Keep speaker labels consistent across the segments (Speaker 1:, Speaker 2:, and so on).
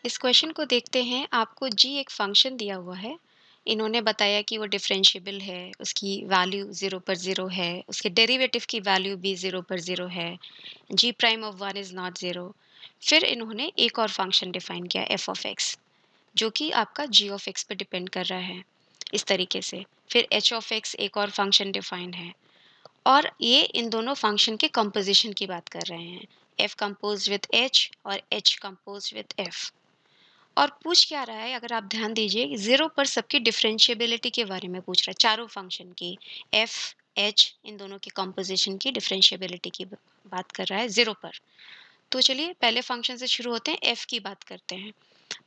Speaker 1: इस क्वेश्चन को देखते हैं। आपको जी एक फंक्शन दिया हुआ है। इन्होंने बताया कि वो डिफरेंशिएबल है, उसकी वैल्यू 0 पर 0 है, उसके डेरिवेटिव की वैल्यू भी 0 पर 0 है, जी प्राइम ऑफ 1 इज़ नॉट 0। फिर इन्होंने एक और फंक्शन डिफाइन किया एफ ऑफ एक्स, जो कि आपका जी ऑफ एक्स पे डिपेंड कर रहा है इस तरीके से। फिर एच ऑफ एक्स एक और फंक्शन डिफाइन है, और ये इन दोनों फंक्शन के कंपोजिशन की बात कर रहे हैं। एफ कंपोज विथ एच और एच कंपोज विथ एफ। और पूछ क्या रहा है, अगर आप ध्यान दीजिए, ज़ीरो पर सबकी डिफरेंशिएबिलिटी के बारे में पूछ रहा है, चारों फंक्शन की, एफ, एच, इन दोनों की कंपोजिशन की डिफरेंशिएबिलिटी की बात कर रहा है ज़ीरो पर। तो चलिए पहले फंक्शन से शुरू होते हैं, एफ की बात करते हैं।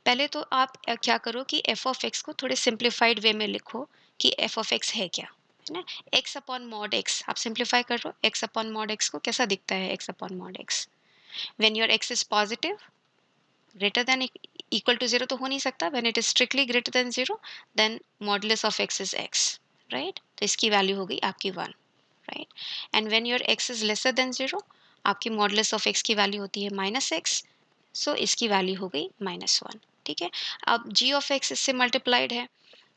Speaker 1: पहले तो आप क्या करो कि एफ ऑफ एक्स को थोड़े सिंप्लीफाइड वे में लिखो कि एफ ऑफ एक्स है क्या, है ना। एक्स अपॉन मॉड एक्स आप सिंप्लीफाई करो। एक्स अपॉन मॉड एक्स को कैसा दिखता है, x upon mod x, when your x is positive greater than equal to zero तो हो नहीं सकता, when it is strictly greater than zero then modulus of x is x, right. तो इसकी वैल्यू हो गई आपकी 1, right. And when your x is lesser than zero, आपकी मॉडुलस ऑफ एक्स की वैल्यू होती है माइनस एक्स, सो इसकी वैल्यू हो गई -1, ठीक है। अब जी ऑफ एक्स इससे मल्टीप्लाइड है,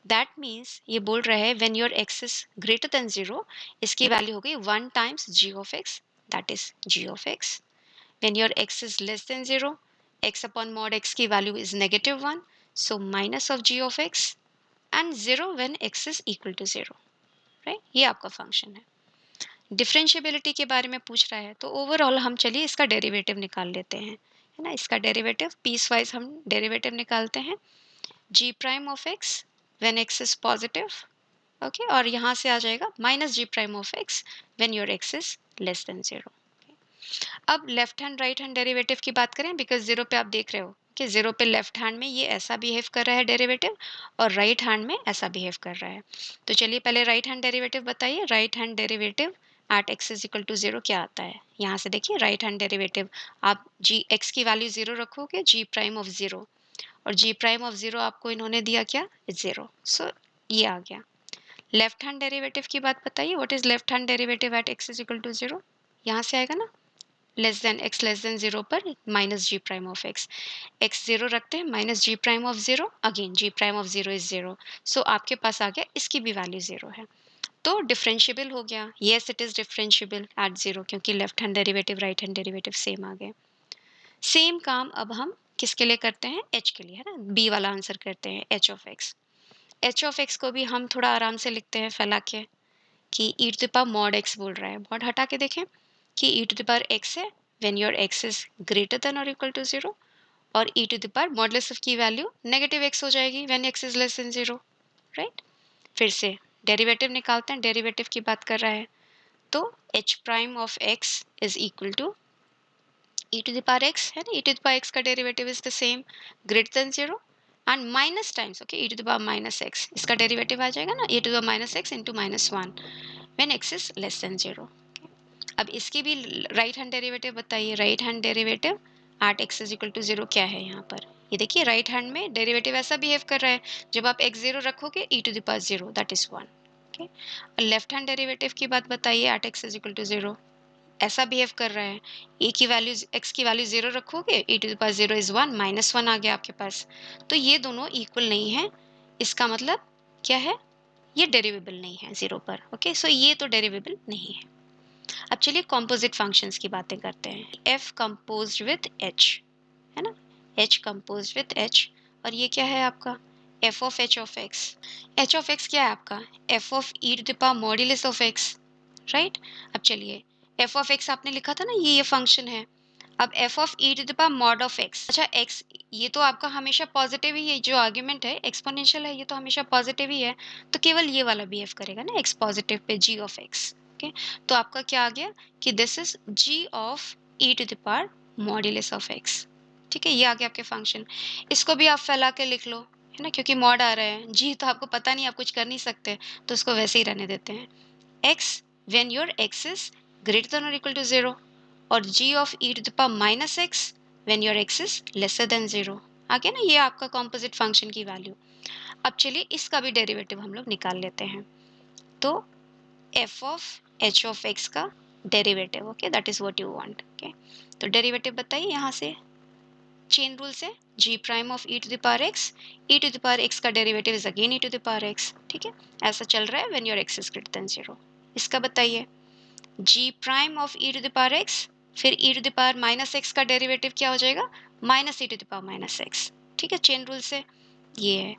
Speaker 1: दैट मीन्स ये बोल रहा है when your x is greater than zero, इसकी वैल्यू हो गई 1 times g of x, that is g of x. When your x is less than 0, x upon mod x की value is -1, so minus of g of x, and 0 when x is equal to 0, right? ये आपका function है। Differentiability के बारे में पूछ रहा है, तो ओवरऑल हम चलिए इसका डेरिवेटिव निकाल लेते हैं, है ना। इसका डेरिवेटिव पीस वाइज हम डेरिवेटिव निकालते हैं। g prime of x when x is positive, okay, और यहाँ से आ जाएगा minus g prime of x when your x is less than 0। अब left hand right hand derivative की बात करें, बिकॉज जीरो पे आप देख रहे हो कि जीरो पे लेफ्ट हैंड में ये ऐसा बिहेव कर रहा है डेरिवेटिव, और राइट हैंड में ऐसा बिहेव कर रहा है। तो चलिए पहले राइट हैंड डेरिवेटिव बताइए। Right hand derivative at x is equal to zero क्या आता है, यहाँ से देखिए राइट हैंड डेरिवेटिव, आप जी एक्स की वैल्यू जीरो रखोगे, जी प्राइम ऑफ जीरो, और जी प्राइम ऑफ जीरो आपको इन्होंने दिया क्या, जीरो, सो ये आ गया। लेफ्ट हैंड डेरिवेटिव की बात बताइए, what is left hand derivative at x is equal to zero, यहाँ से आएगा ना, less than x less than zero पर minus g prime of x, x zero रखते हैं, minus g prime of zero, again g prime of zero is zero, so आपके पास आ गया इसकी भी वैल्यू जीरो है, तो डिफरेंशिएबल हो गया। Yes it is differentiable at zero, क्योंकि left hand derivative right hand derivative same आ गए। सेम काम अब हम किसके लिए करते हैं, एच के लिए, है ना। बी वाला आंसर करते हैं, H of x. H of x को भी हम थोड़ा आराम से लिखते हैं फैला के, कि e to the power mod x बोल रहा है, मॉड हटा के देखें कि e to the power x है when your x is greater than और इक्वल टू जीरो, और e to the power modulus of की वैल्यू नेगेटिव एक्स हो जाएगी when x is less than zero, right. फिर से डेरिवेटिव निकालते हैं, डेरिवेटिव की बात कर रहा है, तो h prime of x is equal to e to the power x, है ना। E to the power x का derivative is the same, greater than zero, and minus times, okay, e to the power minus x, इसका derivative आ जाएगा ना, e to the power minus x into -1 when x is less than zero. अब इसकी भी right hand derivative बताइए। Right hand derivative at x is equal to zero क्या है यहाँ पर, ये देखिए राइट हैंड में डेरिवेटिव ऐसा बिहेव कर रहा है, जब आप एक्स जीरो रखोगे e to the power zero, that is 1, okay. Left hand derivative की बात बताइए, at x is equal to zero ऐसा बिहेव कर रहा है, ए की वैल्यू एक्स की वैल्यू जीरो रखोगे, e to the power zero is 1, -1 आ गया आपके पास, तो ये दोनों इक्वल नहीं है। इसका मतलब क्या है, ये डेरिवेबल नहीं है जीरो पर, ओके, सो ये तो डेरिवेबल नहीं है। अब चलिए कॉम्पोजिट फंक्शंस की बातें करते हैं। एफ कंपोज्ड विथ एच, है ना, एच कंपोज्ड विथ एच, और ये क्या है आपका, f of h of x. H of x क्या है आपका, f of e to the power modulus of x, right. अब चलिए एफ ऑफ एक्स आपने लिखा था ना, ये फंक्शन है। अब f of e to the power mod of x, अच्छा एक्स ये तो आपका हमेशा पॉजिटिव ही है, जो आर्ग्यूमेंट है एक्सपोनेंशियल है, ये तो हमेशा पॉजिटिव ही है, तो केवल ये वाला बिहेव करेगा ना x positive pay, ji of x, okay. तो आपका क्या आ गया कि this is g of e to the power modulus of x, ठीक है, ये आ गया आपके फंक्शन। इसको भी आप फैला के लिख लो, है ना, क्योंकि मॉड आ रहा है, जी तो आपको पता नहीं, आप कुछ कर नहीं सकते, तो उसको वैसे ही रहने देते हैं। X when your x is greater than और इक्वल टू जीरो, और g of e to the power minus x when your x is lesser than zero, आ गया ना, ये आपका कॉम्पोजिट फंक्शन की वैल्यू। अब चलिए इसका भी डेरिवेटिव हम लोग निकाल लेते हैं, तो f of h of x का derivative, okay, that is what you want, okay. तो डेरिवेटिव बताइए यहाँ से, चेन रूल से g prime of e to the power x, e to the power x का derivative is again e to the power x, ठीक है। ऐसा चल रहा है when your x is greater than 0। इसका बताइए g prime of e to the power x, फिर e to the power minus x का डेरिवेटिव क्या हो जाएगा, minus e to the power minus x, ठीक है, चेन रूल से ये है।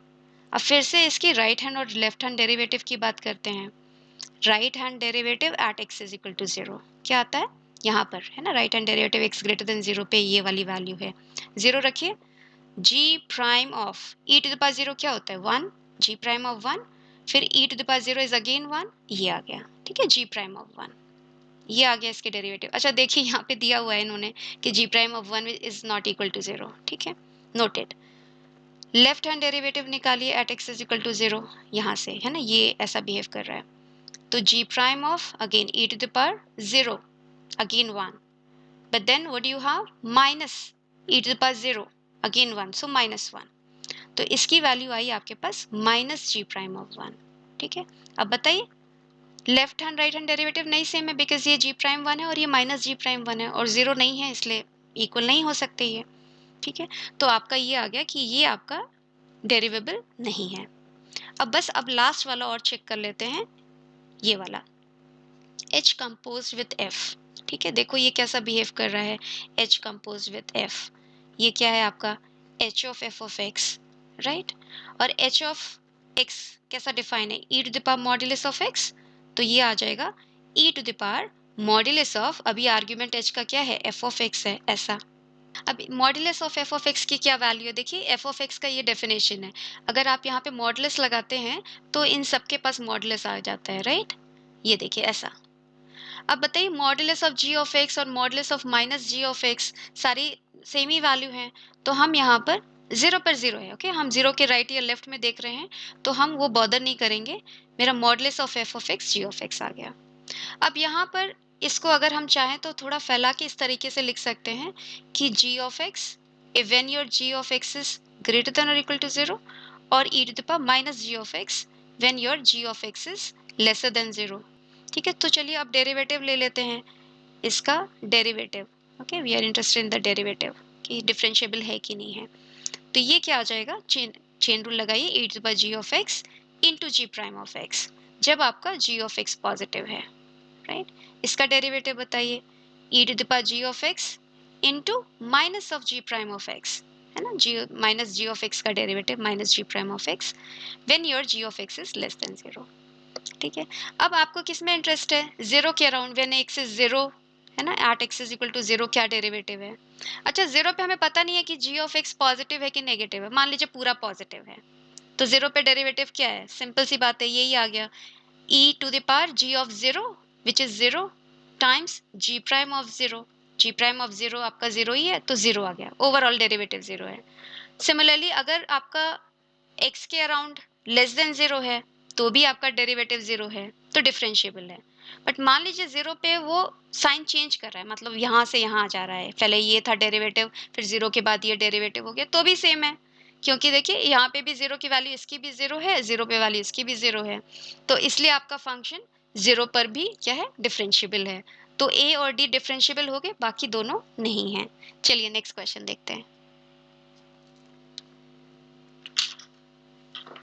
Speaker 1: अब फिर से इसकी राइट हैंड और लेफ्ट हैंड डेरिवेटिव की बात करते हैं। Right hand derivative at x is equal to 0 क्या आता है, यहाँ पर है ना, right hand derivative x greater than 0 पे ये वाली वैल्यू है 0 रखिए। g prime of e to the power 0 क्या होता है 1, g प्राइम ऑफ 1, फिर e to the power 0 is again 1, ये आ गया, ठीक है, g प्राइम ऑफ 1, ये आ गया इसके डेरिवेटिव। अच्छा देखिए यहाँ पे दिया हुआ है इन्होंने कि g prime of 1 is not equal to 0, ठीक है, नोटेड। लेफ्ट हैंड डेरिवेटिव निकालिए at x is equal to 0, यहाँ से है ना, ये ऐसा बिहेव कर रहा है, तो g prime of again e to the power 0 again 1, but then what do you have, minus e to the power 0 again 1, so minus 1, तो इसकी वैल्यू आई आपके पास माइनस g prime of 1, ठीक है। अब बताइए left hand right hand derivative नहीं same है, because ये g prime 1 है और ये माइनस g prime 1 है और 0 नहीं है, इसलिए इक्वल नहीं हो सकते ये, ठीक है। तो आपका ये आ गया कि ये आपका डेरिवेबल नहीं है। अब बस अब लास्ट वाला और चेक कर लेते हैं, ये वाला H कंपोज विथ F, ठीक है, देखो ये कैसा बिहेव कर रहा है H कंपोज विथ F, ये क्या है आपका H of F of X, right, और H ऑफ X कैसा डिफाइन है e to the power modulus of X, तो ये आ जाएगा e to the power modulus of, अभी आर्ग्यूमेंट H का क्या है F ऑफ X है, ऐसा। अब modulus of F of X की क्या वैल्यू है, देखिए F ऑफ X का ये डेफिनेशन है, अगर आप यहाँ पे मॉड्यूलस लगाते हैं तो इन सबके पास मॉड्यूलस आ जाता है, राइट, ये देखिए ऐसा। अब बताइए modulus of g of x और modulus of minus g of x सारी सेम ही वैल्यू हैं, तो हम यहाँ पर 0 पर 0 है, ओके, हम 0 के राइट या लेफ्ट में देख रहे हैं, तो हम वो बॉदर नहीं करेंगे, मेरा modulus of f of x g of x आ गया। अब यहाँ पर इसको अगर हम चाहें तो थोड़ा फैला के इस तरीके से लिख सकते हैं कि g of x when your g of x is greater than और इक्वल टू 0, और e to the power minus g of x when your g of x is lesser than 0, ठीक है। तो चलिए अब डेरिवेटिव ले लेते हैं, इसका derivative, okay, we are interested in the derivative कि डिफरेंशिएबल है कि नहीं है। तो ये क्या आ जाएगा, चेन रूल लगाइए, e to the power g of x into g prime of x, जब आपका g ऑफ x पॉजिटिव है, राइट। इसका डेरिवेटिव बताइए, e to the power g of x into minus of g prime of x, है ना, g minus g of x का derivative minus g prime of x when your g of x is less then 0, ठीक है। अब आपको किस में interest है, 0 के अराउंड, व्हेन x इज 0, है ना, at x is equal to 0 क्या डेरिवेटिव है। अच्छा 0 पे हमें पता नहीं है कि g ऑफ x पॉजिटिव है कि नेगेटिव है, मान लीजिए पूरा पॉजिटिव है, तो 0 पे डेरिवेटिव क्या है, सिंपल सी बात है, यही आ गया e to the power g of 0 which is 0 times g prime of 0, g prime of 0 आपका 0 ही है, तो 0 आ गया, ओवरऑल डेरिवेटिव 0 है। सिमिलरली अगर आपका x के अराउंड लेस देन 0 है तो भी आपका डेरिवेटिव 0 है, तो डिफरेंशिएबल है। बट मान लीजिए 0 पे वो साइन चेंज कर रहा है, मतलब यहाँ से यहाँ आ जा रहा है, पहले ये था डेरिवेटिव, फिर 0 के बाद ये डेरिवेटिव हो गया, तो भी सेम है, क्योंकि देखिए यहाँ पे भी 0 की वैल्यू इसकी भी 0 है, 0 पे वैल्यू इसकी भी 0 है, तो इसलिए आपका फंक्शन 0 पर भी क्या है, डिफरेंशिएबल है। तो ए और डी डिफरेंशिएबल हो गए, बाकी दोनों नहीं है। चलिए नेक्स्ट क्वेश्चन देखते हैं।